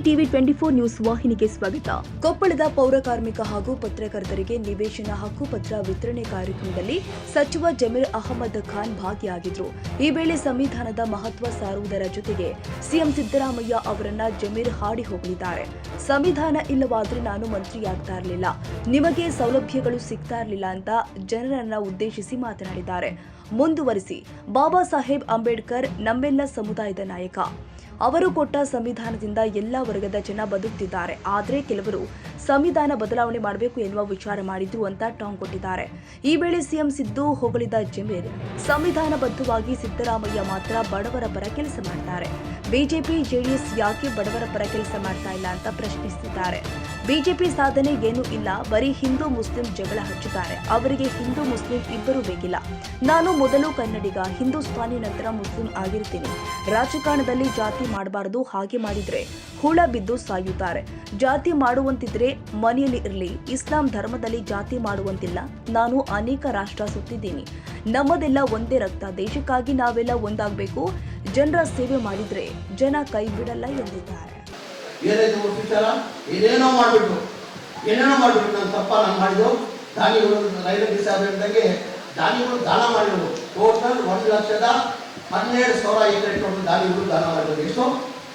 TV 24 news ವಾಹಿನಿಗೆ ಸ್ವಾಗತ. ಕೊಪ್ಪಳದ ಪೌರ ಕಾರ್ಮಿಕ ಹಾಗೂ ಪತ್ರಕರ್ತರಿಗೆ ನಿವೇಶನ ಹಕ್ಕುಪತ್ರ ವಿತರಣೆ ಕಾರ್ಯಕ್ರಮದಲ್ಲಿ ಸಚಿವ ಜಮೀರ್ ಅಹಮದ್ ಖಾನ್ ಭಾಗಿಯಾಗಿದ್ದರು. ಈ ವೇಳೆ ಸಂವಿಧಾನದ ಮಹತ್ವ ಸಾರುವುದರ ಜೊತೆಗೆ ಸಿಎಂ ಸಿದ್ದರಾಮಯ್ಯ ಅವರನ್ನ ಜಮೀರ್ ಹಾಡಿ ಹೋಗಲಿದ್ದಾರೆ. ಸಂವಿಧಾನ ಇಲ್ಲವಾದ್ರೆ ನಾನು ಮಂತ್ರಿಯಾಗ್ತಾ ಇರಲಿಲ್ಲ, ನಿಮಗೆ ಸೌಲಭ್ಯಗಳು ಸಿಗ್ತಾ ಇರಲಿಲ್ಲ ಅಂತ ಜನರನ್ನ ಉದ್ದೇಶಿಸಿ ಮಾತನಾಡಿದ್ದಾರೆ. ಮುಂದುವರಿಸಿ, ಬಾಬಾ ಸಾಹೇಬ್ ಅಂಬೇಡ್ಕರ್ ನಮ್ಮೆಲ್ಲ ಸಮುದಾಯದ ನಾಯಕ. ಅವರು ಕೊಟ್ಟ ಸಂವಿಧಾನದಿಂದ ಎಲ್ಲ ವರ್ಗದ ಜನ ಬದುಕುತ್ತಿದ್ದಾರೆ. ಆದರೆ ಕೆಲವರು ಸಂವಿಧಾನ ಬದಲಾವಣೆ ಮಾಡಬೇಕು ಎನ್ನುವ ವಿಚಾರ ಮಾಡಿದ್ರು ಅಂತ ಟಾಂಗ್ ಕೊಟ್ಟಿದ್ದಾರೆ. ಈ ವೇಳೆ ಸಿಎಂ ಸಿದ್ದು ಹೊಗಳಿದ ಜಮೀರ್, ಸಂವಿಧಾನಬದ್ಧವಾಗಿ ಸಿದ್ದರಾಮಯ್ಯ ಮಾತ್ರ ಬಡವರ ಪರ ಕೆಲಸ ಮಾಡ್ತಾರೆ, ಬಿಜೆಪಿ ಜೆಡಿಎಸ್ ಯಾಕೆ ಬಡವರ ಪರ ಕೆಲಸ ಮಾಡ್ತಾ ಇಲ್ಲ ಅಂತ ಪ್ರಶ್ನಿಸಿದ್ದಾರೆ. ಬಿಜೆಪಿ ಸಾಧನೆ ಏನೂ ಇಲ್ಲ, ಬರೀ ಹಿಂದೂ ಮುಸ್ಲಿಂ ಜಗಳ ಹಚ್ಚುತ್ತಾರೆ. ಅವರಿಗೆ ಹಿಂದೂ ಮುಸ್ಲಿಂ ಇಬ್ಬರೂ ಬೇಕಿಲ್ಲ. ನಾನು ಮೊದಲು ಕನ್ನಡಿಗ, ಹಿಂದೂಸ್ತಾನಿ, ನಂತರ ಮುಸ್ಲಿಂ ಆಗಿರ್ತೀನಿ. ರಾಜಕಾರಣದಲ್ಲಿ ಜಾತಿ ಮಾಡಬಾರದು, ಹಾಗೆ ಮಾಡಿದ್ರೆ ಹುಳ ಬಿದ್ದು ಸಾಯುತ್ತಾರೆ. ಜಾತಿ ಮಾಡುವಂತಿದ್ರೆ ಮನೆಯಲ್ಲಿ ಇರಲಿ. ಇಸ್ಲಾಂ ಧರ್ಮದಲ್ಲಿ ಜಾತಿ ಮಾಡುವಂತಿಲ್ಲ. ನಾನು ಅನೇಕ ರಾಷ್ಟ್ರ ಸುತ್ತಿದ್ದೀನಿ. ನಮ್ಮದೆಲ್ಲ ಒಂದೇ ರಕ್ತ. ದೇಶಕ್ಕಾಗಿ ನಾವೆಲ್ಲ ಒಂದಾಗಬೇಕು. ಜನರ ಸೇವೆ ಮಾಡಿದ್ರೆ ಜನ ಕೈ ಬಿಡಲ್ಲ ಎಂದಿದ್ದಾರೆ. ಏನೇನೋ ಮಾಡ್ಬಿಟ್ಟು ನಾನು ತಪ್ಪ ನಾನು ಮಾಡಿದ್ದು. ದಾನಿಗಳು ರೈಲ್ವೆ ಸಾಹೇಬ್ಗೆ ದಾನಿಗಳು ದಾನ ಮಾಡಿರೋದು ಟೋಟಲ್ 1,12,000 ಎಕರೆ ಟೋಟಲ್ ದಾನಿಗಳು ದಾನ ಮಾಡಿರೋದು. ಎಷ್ಟು?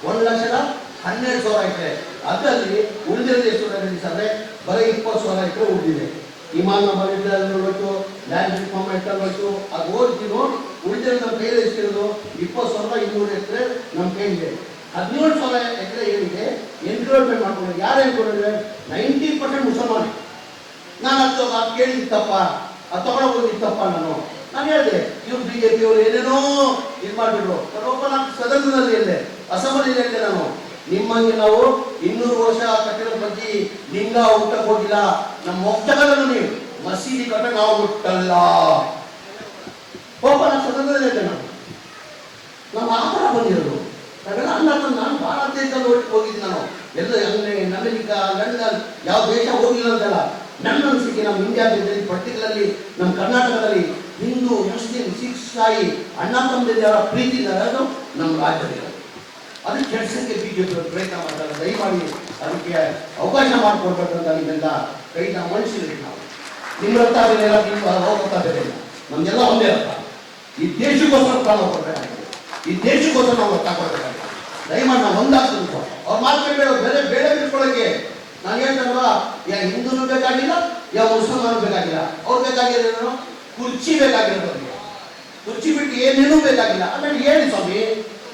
1,12,000 ಎಕರೆ. ಅದರಲ್ಲಿ ಉಳಿದಿರೋದು ಎಷ್ಟು ಅಂದರೆ ಬರೀ 20,000 ಎಕರೆ ಉಳಿದಿದೆ. ಇಮಾನ್ ನಂಬರ್ ಇಟ್ಟು ಲ್ಯಾಂಡ್ ರಿಫಾರ್ಮ್ ಇಟ್ಟು ಅದು ಓದ್ತೀನೋ ಉಳಿದಿರೋದು ನಮ್ಮ ಕೈಯಲ್ಲಿ ಎಷ್ಟಿರೋದು 20,200 ಎಕರೆ ನಮ್ಮ ಕೈಲಿದೆ. 17,000 ಎಕರೆ ಏನಿದೆ ಎನ್ಕ್ರೋಚ್ಮೆಂಟ್ ಮಾಡ್ಕೊಂಡು ಯಾರು ಎನ್ಕ್ರೋಚ್ಮೆಂಟ್ 90% ಮುಸಲ್ಮಾನ. ನಾನು ಅದು ಕೇಳಿದ ತಪ್ಪ, ಅದು ತಗೊಳೋದಿತ್ತಪ್ಪ. ನಾನು ಹೇಳಿದೆ ಇವ್ರು ಬಿಜೆಪಿ ಅವರು ಏನೇನೋ ಇದು ಮಾಡಿಬಿಟ್ರು. ನಾನು ಸದನದಲ್ಲಿ ಹೇಳಿದೆ, ಅಸೆಂಬ್ಲಿ ಹೇಳಿದೆ, ನಾನು ನಿಮ್ಮಂಗೆ ನಾವು 200 ವರ್ಷ ಕಟ್ಟಿರೋ ಬಗ್ಗೆ ಲಿಂಗ ಊಟಕ್ಕೆ ಹೋಗಿಲ್ಲ. ನಮ್ಮ ಮೊತ್ತಗಳನ್ನು ನೀವು ಮಸೀದಿ ಕಟ್ಟ ನಾವು ಮುಟ್ಟಲ್ಲ. ಪಾಪ ನಾನು ಸದನದಲ್ಲಿ ಹೇಳಿದೆ, ನಮ್ಮ ಆ ಥರ ಬಂದಿರೋದು. ನಾವೆಲ್ಲ ನಾನು ಭಾರತ ದೇಶದಲ್ಲಿ ಹೋಗಿದ್ದೀನಿ. ನಾನು ಎಲ್ಲ ಅಮೆರಿಕ, ಲಂಡನ್, ಯಾವ ದೇಶ ಹೋಗಿಲ್ಲ ಅಂತಲ್ಲ. ನನ್ನ ಅನಿಸಿಕೆ ನಮ್ಮ ಇಂಡಿಯಾ ದೇಶದಲ್ಲಿ ಪರ್ಟಿಕ್ಯುಲರ್ಲಿ ನಮ್ಮ ಕರ್ನಾಟಕದಲ್ಲಿ ಹಿಂದೂ ಮುಸ್ಲಿಂ ಸಿಖ್ ಸಾಯಿ ಅಣ್ಣ ತಮ್ಮದಿರ ಪ್ರೀತಿ ಇರೋದು ನಮ್ಮ ರಾಜ್ಯದಲ್ಲಿ. ಅದಕ್ಕೆ ಕೆಡ್ಸಕ್ಕೆ ಬಿಜೆಪಿ ಪ್ರಯತ್ನ ಮಾಡ್ತಾರೆ. ದಯಮಾಡಿ ಅದಕ್ಕೆ ಅವಕಾಶ ಮಾಡಿಕೊಡ್ಬೇಕಂತ ನಿಮ್ಮೆಲ್ಲ ಕೈನ ಮನುಷ್ಯರಿಗೆ ನಾವು ನಿಮ್ಮ ರಕ್ತ ಬೇರೆ ಇಲ್ಲ, ನಿಮ್ಮ ರಕ್ತ ಬೇರೆ ಇಲ್ಲ, ನಮಗೆಲ್ಲ ಒಂದೇ ರಕ್ತ. ಈ ದೇಶಕ್ಕೋಸ್ಕರ ಪ್ರಾಣ ಕೊಡಬೇಕಾಗಿದೆ, ಈ ದೇಶಕ್ಕೋಸ್ಕರ ನಾವು ರಕ್ತ ಕೊಡಬೇಕಾಗಿದೆ. ದಯಮಾಡಿ ನಾವು ಒಂದಾಗ್ತೀವಿ. ಅವ್ರು ಮಾತಾಡಬೇಡ, ಬೇರೆ ಬೇರೆ ಬಿಟ್ಕೊಳ್ಳೋಕ್ಕೆ ನಾನು ಹೇಳ್ತಾರಲ್ವ, ಯಾ ಹಿಂದೂನು ಬೇಕಾಗಿಲ್ಲ, ಯಾವ ಮುಸಲ್ಮಾನು ಬೇಕಾಗಿಲ್ಲ. ಅವ್ರು ಬೇಕಾಗಿರೋದು ಕುರ್ಚಿ ಬೇಕಾಗಿರೋದು. ಕುರ್ಚಿ ಬಿಟ್ಟು ಏನೇನೂ ಬೇಕಾಗಿಲ್ಲ. ಆಮೇಲೆ ಹೇಳಿ ಸ್ವಾಮಿ,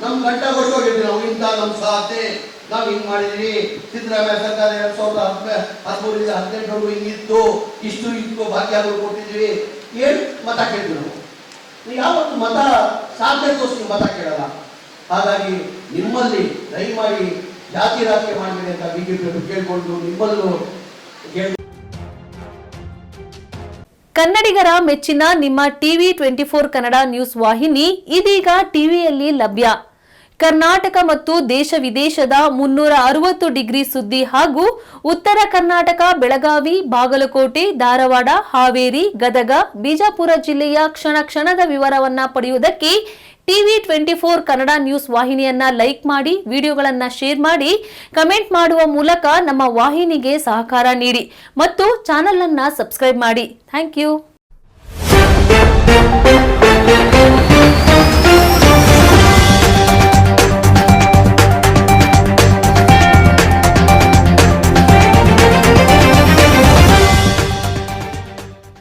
ನಮ್ಮ ಗಂಟ ಕೊಟ್ಟೋಗಿರ್ತೀವಿ ನಾವು ಇಂಥ ನಮ್ಮ ಸಾಧನೆ ನಾವು ಹಿಂಗೆ ಮಾಡಿದ್ವಿ. ಸಿದ್ದರಾಮಯ್ಯ ಸರ್ಕಾರ 2013 18 ಹಿಂಗಿತ್ತು, ಇಷ್ಟು ಭಾಗ್ಯಗಳು ಕೊಟ್ಟಿದ್ವಿ ಏನು ಮತ ಕೇಳ್ತೀವಿ ನಾವು. ನೀವು ಯಾವತ್ತು ಮತ ಸಾಧನೆಗೋಸ್ಕರ ಮತ ಕೇಳಲ್ಲ. ಹಾಗಾಗಿ ನಿಮ್ಮಲ್ಲಿ ದಯಮಾಡಿ ಜಾತಿ ರಾಜಕೀಯ ಮಾಡಬೇಡಿ ಅಂತ ಬಿಜೆಪಿ ಕೇಳಿಕೊಂಡು ನಿಮ್ಮಲ್ಲೂ ಕನ್ನಡಿಗರ ಮೆಚ್ಚಿನ ನಿಮ್ಮ ಟಿವಿ 24 ಕನ್ನಡ ನ್ಯೂಸ್ ವಾಹಿನಿ ಇದೀಗ ಟಿವಿಯಲ್ಲಿ ಲಭ್ಯ. ಕರ್ನಾಟಕ ಮತ್ತು ದೇಶ ವಿದೇಶದ 360 ಡಿಗ್ರಿ ಸುದ್ದಿ ಹಾಗೂ ಉತ್ತರ ಕರ್ನಾಟಕ, ಬೆಳಗಾವಿ, ಬಾಗಲಕೋಟೆ, ಧಾರವಾಡ, ಹಾವೇರಿ, ಗದಗ, ಬಿಜಾಪುರ ಜಿಲ್ಲೆಯ ಕ್ಷಣ ಕ್ಷಣದ ವಿವರವನ್ನ ಪಡೆಯುವುದಕ್ಕೆ ಟಿವಿ 24 ಕನ್ನಡ ನ್ಯೂಸ್ ವಾಹಿನಿಯನ್ನ ಲೈಕ್ ಮಾಡಿ, ವಿಡಿಯೋಗಳನ್ನ ಶೇರ್ ಮಾಡಿ, ಕಮೆಂಟ್ ಮಾಡುವ ಮೂಲಕ ನಮ್ಮ ವಾಹಿನಿಗೆ ಸಹಕಾರ ನೀಡಿ ಮತ್ತು ಚಾನೆಲ್ ಅನ್ನ ಸಬ್ಸ್ಕ್ರೈಬ್ ಮಾಡಿ. Thank you.